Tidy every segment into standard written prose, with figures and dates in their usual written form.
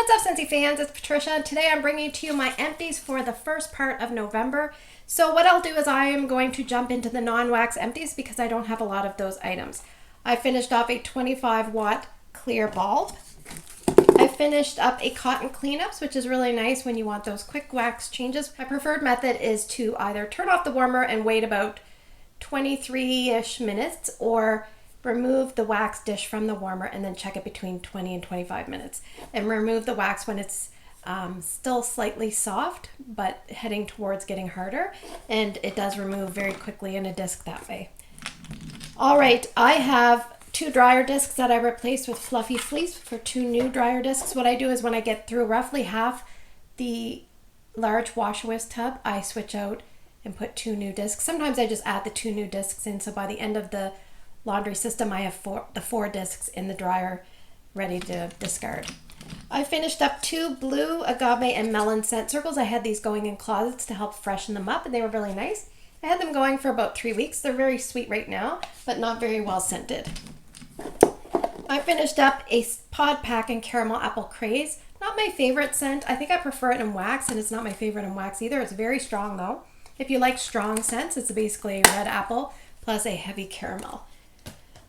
What's up, Scentsy fans? It's Patricia, and today I'm bringing to you my empties for the first part of November. So what I'll do is I am going to jump into the non-wax empties because I don't have a lot of those items. I finished off a 25-watt clear bulb. I finished up a cotton cleanups, which is really nice when you want those quick wax changes. My preferred method is to either turn off the warmer and wait about 23-ish minutes, or remove the wax dish from the warmer and then check it between 20 and 25 minutes. And remove the wax when it's still slightly soft, but heading towards getting harder. And it does remove very quickly in a disc that way. All right, I have 2 dryer discs that I replaced with fluffy fleece for 2 new dryer discs. What I do is when I get through roughly half the large wash whisk tub, I switch out and put 2 new discs. Sometimes I just add the 2 new discs in, so by the end of the laundry system I have 4 discs in the dryer ready to discard. I finished up 2 blue agave and melon scent circles. I had these going in closets to help freshen them up, and they were really nice. I had them going for about 3 weeks. They're very sweet right now, but not very well scented. I finished up a pod pack in caramel apple craze. Not my favorite scent. I think I prefer it in wax, and it's not my favorite in wax either. It's very strong though. If you like strong scents, it's basically red apple plus a heavy caramel.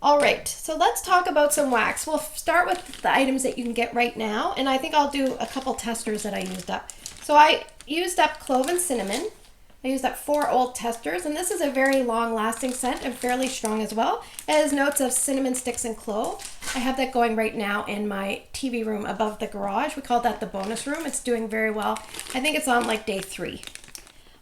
All right, so let's talk about some wax. We'll start with the items that you can get right now, and I think I'll do a couple testers that I used up. So I used up Clove and Cinnamon. I used up 4 old testers, and this is a very long-lasting scent and fairly strong as well. It has notes of cinnamon sticks and clove. I have that going right now in my TV room above the garage. We call that the bonus room. It's doing very well. I think it's on like day 3.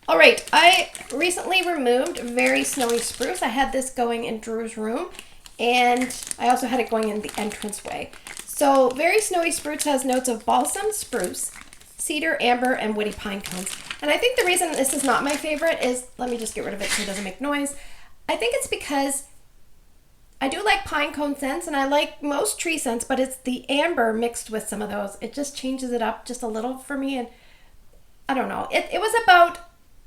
All right, I recently removed Very Snowy Spruce. I had this going in Drew's room, and I also had it going in the entranceway. So Very Snowy Spruce has notes of balsam, spruce, cedar, amber, and woody pine cones. And I think the reason this is not my favorite is, let me just get rid of it so it doesn't make noise. I think it's because I do like pine cone scents, and I like most tree scents, but it's the amber mixed with some of those. It just changes it up just a little for me, and I don't know. It was about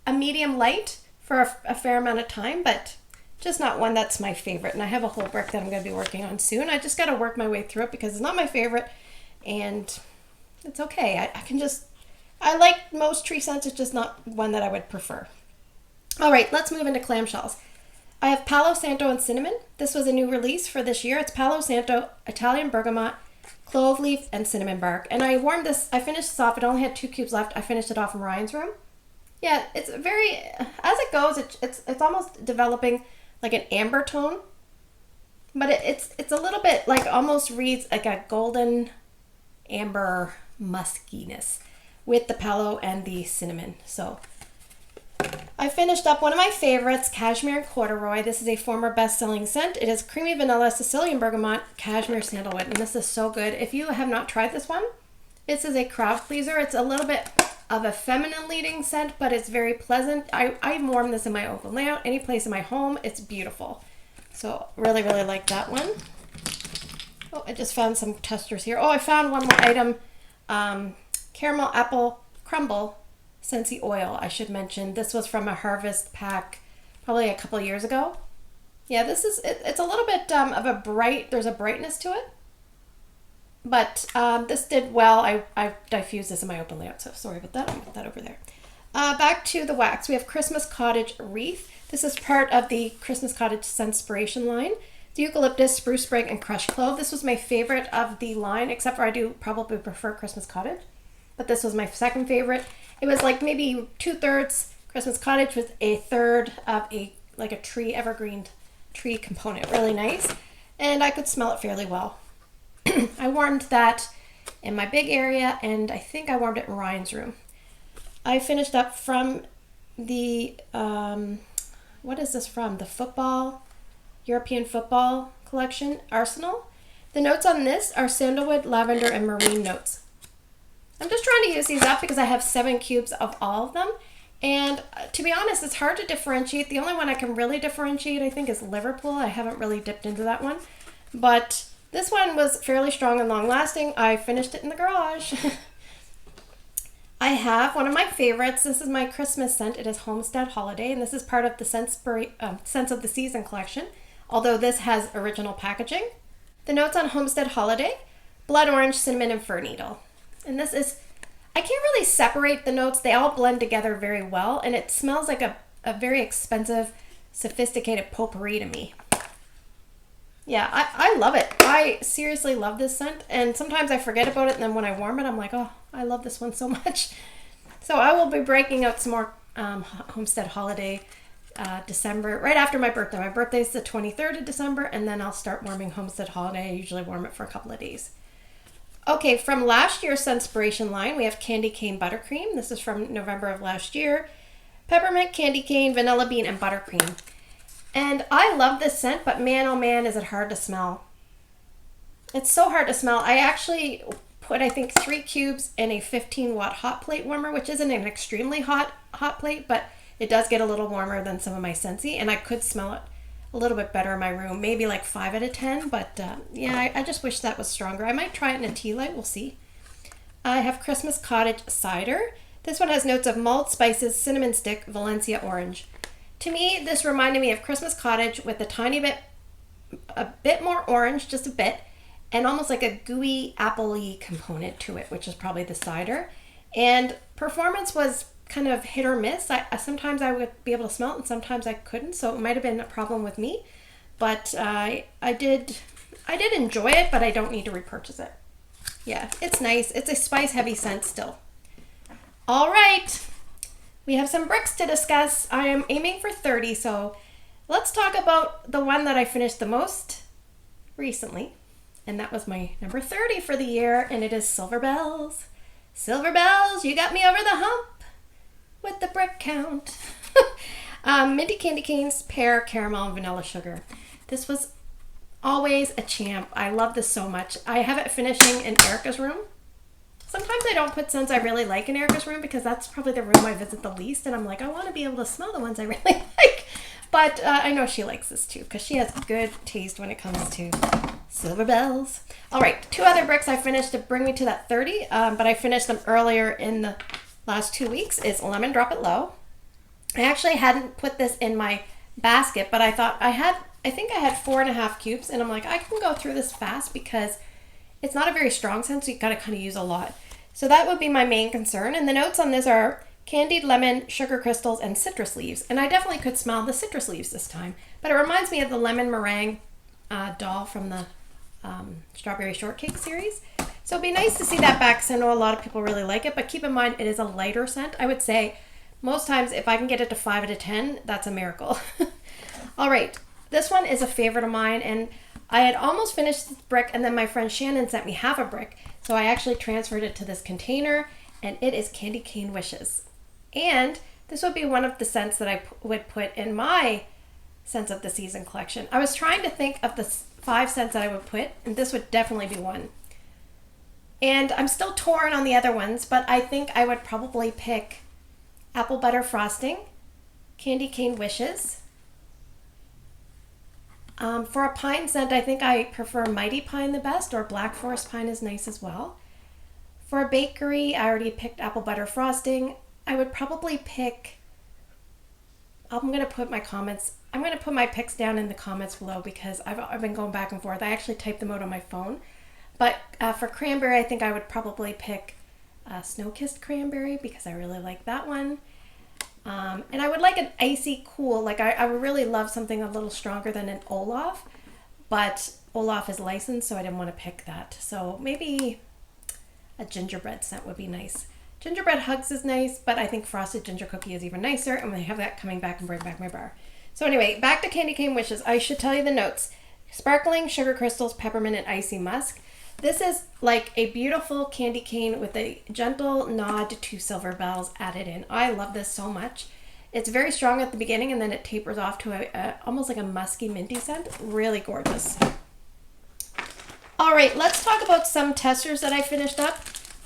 a medium light for a fair amount of time, but just not one that's my favorite. And I have a whole brick that I'm going to be working on soon. I just got to work my way through it because it's not my favorite, and it's okay. I like most tree scents. It's just not one that I would prefer. All right, let's move into clamshells. I have Palo, Santo, and Cinnamon. This was a new release for this year. It's Palo, Santo, Italian bergamot, clove leaf, and cinnamon bark. And I warmed this, I finished this off. It only had 2 cubes left. I finished it off in Ryan's room. Yeah, it's very, as it goes, it's almost developing like an amber tone, but it's a little bit like, almost reads like a golden amber muskiness with the Palo and the cinnamon. So I finished up one of my favorites, cashmere and corduroy. This is a former best-selling scent. It is creamy vanilla, Sicilian bergamot, cashmere sandalwood, and this is so good. If you have not tried this one, this is a crowd pleaser. It's a little bit of a feminine leading scent, but it's very pleasant. I warm this in my open layout, any place in my home. It's beautiful. So really, really like that one. Oh, I just found some testers here. Oh, I found one more item. Caramel apple crumble Scentsy oil, I should mention. This was from a harvest pack probably a couple years ago. Yeah, this is, it's a little bit of a bright, there's a brightness to it. But this did well. I diffused this in my open layout, so sorry about that. I'll put that over there. Back to the wax. We have Christmas Cottage wreath. This is part of the Christmas Cottage Scentspiration line. The eucalyptus, spruce sprig, and crushed clove. This was my favorite of the line, except for I do probably prefer Christmas Cottage. But this was my second favorite. It was like maybe 2/3 Christmas Cottage with 1/3 of a tree, evergreen tree component. Really nice. And I could smell it fairly well. I warmed that in my big area, and I think I warmed it in Ryan's room. I finished up from the, what is this from? The European football collection, Arsenal. The notes on this are sandalwood, lavender, and marine notes. I'm just trying to use these up because I have 7 cubes of all of them. And to be honest, it's hard to differentiate. The only one I can really differentiate, I think, is Liverpool. I haven't really dipped into that one. But this one was fairly strong and long-lasting. I finished it in the garage. I have one of my favorites. This is my Christmas scent. It is Homestead Holiday, and this is part of the Scents of the Season collection, although this has original packaging. The notes on Homestead Holiday: blood orange, cinnamon, and fir needle. And this is, I can't really separate the notes. They all blend together very well, and it smells like a very expensive, sophisticated potpourri to me. Yeah, I love it. I seriously love this scent, and sometimes I forget about it, and then when I warm it, I'm like, oh, I love this one so much. So I will be breaking out some more Homestead Holiday December, right after my birthday. My birthday is the 23rd of December, and then I'll start warming Homestead Holiday. I usually warm it for a couple of days. Okay, from last year's Scentspiration line, we have Candy Cane Buttercream. This is from November of last year. Peppermint, candy cane, vanilla bean, and buttercream. And I love this scent, but man, oh man, is it hard to smell. It's so hard to smell. I actually put, I think, 3 cubes in a 15-watt hot plate warmer, which isn't an extremely hot plate, but it does get a little warmer than some of my Scentsy, and I could smell it a little bit better in my room, maybe like 5 out of 10, but yeah, I just wish that was stronger. I might try it in a tea light, we'll see. I have Christmas Cottage Cider. This one has notes of malt, spices, cinnamon stick, Valencia orange. To me, this reminded me of Christmas Cottage with a bit more orange, just a bit, and almost like a gooey, apple-y component to it, which is probably the cider. And performance was kind of hit or miss. Sometimes I would be able to smell it, and sometimes I couldn't, so it might have been a problem with me. But I did enjoy it, but I don't need to repurchase it. Yeah, it's nice. It's a spice-heavy scent still. All right. We have some bricks to discuss. I am aiming for 30, so let's talk about the one that I finished the most recently, and that was my number 30 for the year, and it is Silver Bells. Silver Bells, you got me over the hump with the brick count. Minty candy canes, pear, caramel, and vanilla sugar. This was always a champ. I love this so much. I have it finishing in Erica's room. Sometimes I don't put scents I really like in Erica's room because that's probably the room I visit the least, and I'm like, I want to be able to smell the ones I really like. But I know she likes this too because she has good taste when it comes to Silver Bells. All right, 2 other bricks I finished to bring me to that 30, but I finished them earlier in the last 2 weeks, is Lemon Drop It Low. I actually hadn't put this in my basket, but I thought I think I had 4.5 cubes, and I'm like, I can go through this fast because it's not a very strong scent, so you gotta kind of use a lot. So that would be my main concern. And the notes on this are candied lemon, sugar crystals, and citrus leaves. And I definitely could smell the citrus leaves this time. But it reminds me of the lemon meringue doll from the Strawberry Shortcake series. So it'd be nice to see that back because I know a lot of people really like it. But keep in mind, it is a lighter scent. I would say most times if I can get it to 5 out of 10, that's a miracle. All right, this one is a favorite of mine. And I had almost finished this brick, and then my friend Shannon sent me half a brick. So I actually transferred it to this container, and it is Candy Cane Wishes. And this would be one of the scents that I would put in my Scents of the Season collection. I was trying to think of the 5 scents that I would put, and this would definitely be one. And I'm still torn on the other ones, but I think I would probably pick Apple Butter Frosting, Candy Cane Wishes. For a pine scent, I think I prefer Mighty Pine the best, or Black Forest Pine is nice as well. For a bakery, I already picked Apple Butter Frosting. I would probably pick, I'm going to put my picks down in the comments below because I've been going back and forth. I actually typed them out on my phone. But for cranberry, I think I would probably pick Snow-Kissed Cranberry because I really like that one. And I would like an icy cool, like I would really love something a little stronger than an Olaf, but Olaf is licensed, so I didn't want to pick that. So maybe a gingerbread scent would be nice. Gingerbread Hugs is nice, but I think Frosted Ginger Cookie is even nicer, and we have that coming back and bring back my bar. So anyway, back to Candy Cane Wishes. I should tell you the notes. Sparkling, sugar crystals, peppermint, and icy musk. This is like a beautiful candy cane with a gentle nod to Silver Bells added in. I love this so much. It's very strong at the beginning, and then it tapers off to almost like a musky minty scent. Really gorgeous. All right, let's talk about some testers that I finished up.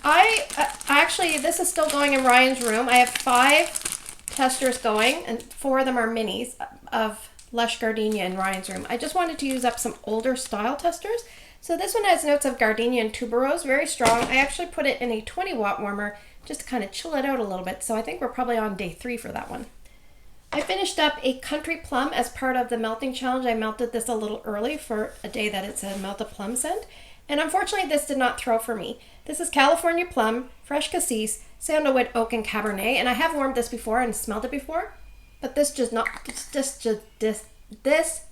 Actually, this is still going in Ryan's room. I have 5 testers going, and 4 of them are minis of Lush Gardenia in Ryan's room. I just wanted to use up some older style testers. So this one has notes of gardenia and tuberose, very strong. I actually put it in a 20-watt warmer just to kind of chill it out a little bit. So I think we're probably on day 3 for that one. I finished up a Country Plum as part of the melting challenge. I melted this a little early for a day that it's a melted plum scent. And unfortunately, this did not throw for me. This is California Plum, Fresh Cassis, Sandalwood, Oak, and Cabernet. And I have warmed this before and smelled it before, but this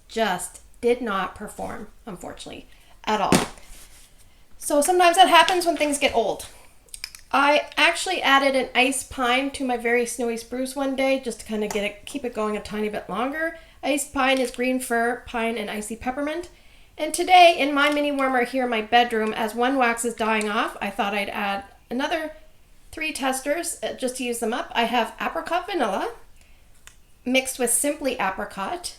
just did not perform, unfortunately, at all. So sometimes that happens when things get old. I actually added an iced pine to my very snowy spruce one day just to kind of keep it going a tiny bit longer. Iced pine is green fir, pine, and icy peppermint. And today in my mini warmer here in my bedroom, as one wax is dying off, I thought I'd add another 3 testers just to use them up. I have apricot vanilla mixed with simply apricot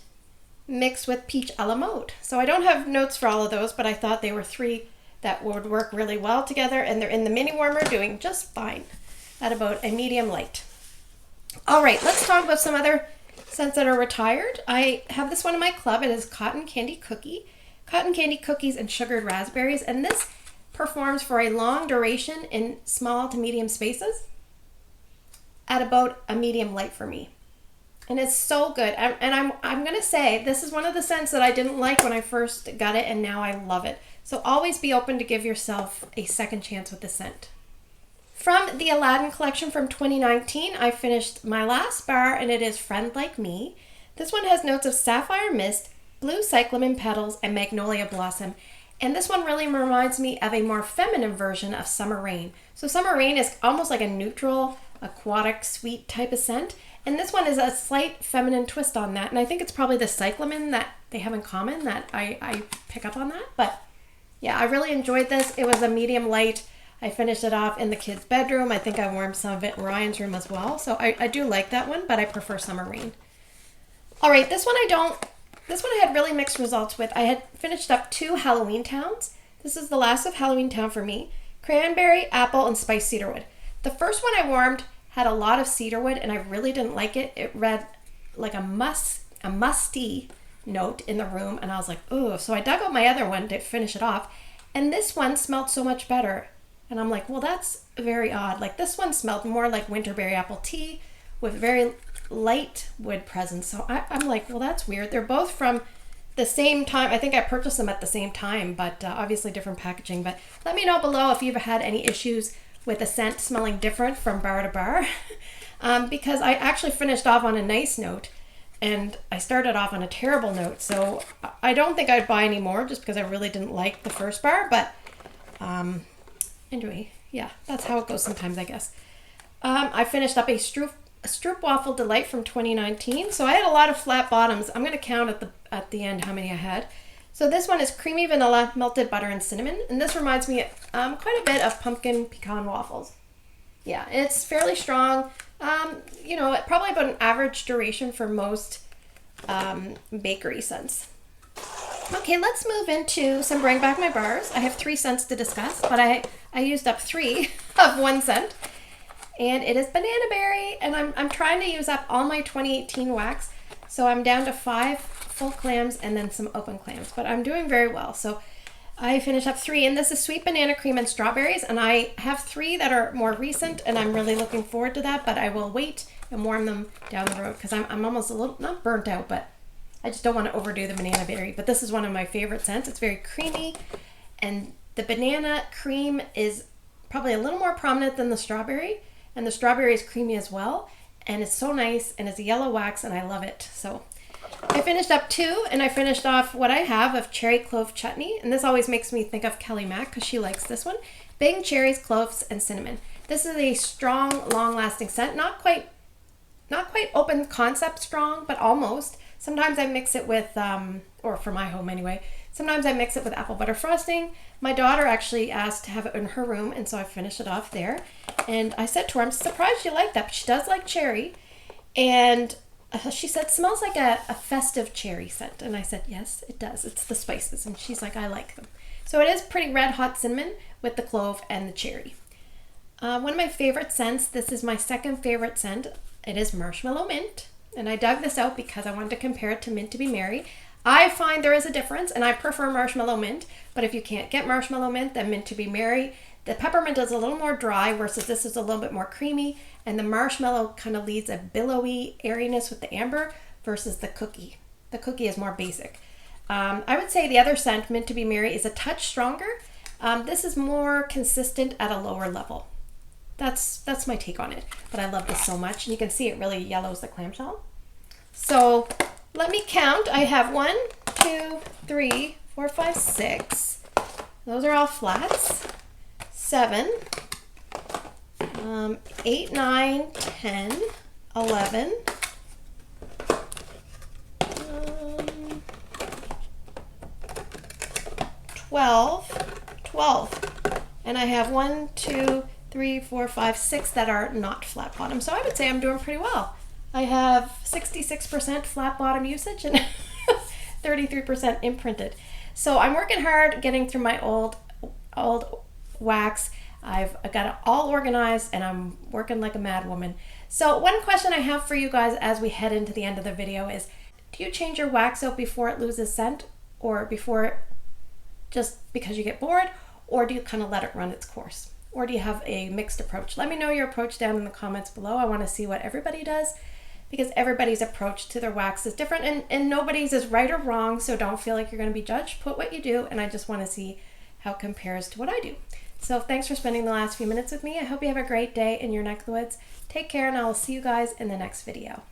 mixed with peach a la mode. So I don't have notes for all of those, but I thought they were 3 that would work really well together, and they're in the mini warmer doing just fine at about a medium light. All right, let's talk about some other scents that are retired. I have this one in my club. It is Cotton Candy Cookies and Sugared Raspberries, and this performs for a long duration in small to medium spaces at about a medium light for me. And it's so good. And I'm going to say this is one of the scents that I didn't like when I first got it, and now I love it. So always be open to give yourself a second chance with the scent. From the Aladdin collection from 2019, I finished my last bar, and it is Friend Like Me. This one has notes of sapphire mist, blue cyclamen petals, and magnolia blossom. And this one really reminds me of a more feminine version of Summer Rain. So Summer Rain is almost like a neutral, aquatic, sweet type of scent. And this one is a slight feminine twist on that. And I think it's probably the cyclamen that they have in common that I pick up on that. But yeah, I really enjoyed this. It was a medium light. I finished it off in the kids' bedroom. I think I warmed some of it in Ryan's room as well. So I do like that one, but I prefer Summer Rain. All right, this one I had really mixed results with. I had finished up 2 Halloween Towns. This is the last of Halloween Town for me. Cranberry, apple, and spiced cedarwood. The first one I warmed had a lot of cedarwood, and I really didn't like it. It read like a musty note in the room, and I was like, ooh. So I dug out my other one to finish it off, and this one smelled so much better. And I'm like, well, that's very odd. Like this one smelled more like winterberry apple tea with very light wood presence. So I'm like, well, that's weird. They're both from the same time. I think I purchased them at the same time, but obviously different packaging. But let me know below if you've had any issues with a scent smelling different from bar to bar. Because I actually finished off on a nice note, and I started off on a terrible note. So I don't think I'd buy any more just because I really didn't like the first bar. But anyway, yeah, that's how it goes sometimes, I guess. I finished up a Stoop Waffle Delight from 2019. So I had a lot of flat bottoms. I'm going to count at the end how many I had. So this one is creamy vanilla, melted butter, and cinnamon. And this reminds me quite a bit of pumpkin pecan waffles. Yeah, it's fairly strong. Probably about an average duration for most bakery scents. Okay, let's move into some Bring Back My Bars. I have 3 scents to discuss, but I used up 3 of one scent. And it is banana berry, and I'm trying to use up all my 2018 wax. So I'm down to 5 full clams and then some open clams, but I'm doing very well. So I finished up 3, and this is sweet banana cream and strawberries, and I have 3 that are more recent, and I'm really looking forward to that, but I will wait and warm them down the road because I'm almost a little, not burnt out, but I just don't want to overdo the banana berry. But this is one of my favorite scents. It's very creamy, and the banana cream is probably a little more prominent than the strawberry, and the strawberry is creamy as well, and it's so nice, and it's a yellow wax, and I love it. So I finished up 2, and I finished off what I have of cherry clove chutney, and this always makes me think of Kelly Mack because she likes this one. Big cherries, cloves, and cinnamon. This is a strong, long-lasting scent. Not quite open concept strong, but almost. Sometimes I mix it with, or for my home anyway, sometimes I mix it with apple butter frosting. My daughter actually asked to have it in her room, and so I finished it off there. And I said to her, I'm surprised you like that, but she does like cherry. And she said, smells like a festive cherry scent. And I said, yes, it does. It's the spices. And she's like, I like them. So it is pretty red hot cinnamon with the clove and the cherry. One of my favorite scents, this is my second favorite scent. It is Marshmallow Mint. And I dug this out because I wanted to compare it to Mint to Be Merry. I find there is a difference, and I prefer Marshmallow Mint. But if you can't get Marshmallow Mint, then Mint to Be Merry. The peppermint is a little more dry versus this is a little bit more creamy, and the marshmallow kind of leads a billowy airiness with the amber versus the cookie. The cookie is more basic. I would say the other scent, Mint to Be Merry, is a touch stronger, This is more consistent at a lower level. That's my take on it, but I love this so much. And you can see it really yellows the clamshell. So let me count. I have 1, 2, 3, 4, 5, 6. Those are all flats. 7, 8, 9, 10, 11, 12, and I have 1, 2, 3, 4, 5, 6 that are not flat bottom. So I would say I'm doing pretty well. I have 66% flat bottom usage and 33% imprinted. So I'm working hard getting through my old wax. I've got it all organized and I'm working like a mad woman. So one question I have for you guys as we head into the end of the video is, do you change your wax out before it loses scent, or before just because you get bored, or do you kind of let it run its course? Or do you have a mixed approach? Let me know your approach down in the comments below. I want to see what everybody does, because everybody's approach to their wax is different, and nobody's is right or wrong, so don't feel like you're going to be judged. Put what you do, and I just want to see how it compares to what I do. So thanks for spending the last few minutes with me. I hope you have a great day in your neck of the woods. Take care, and I will see you guys in the next video.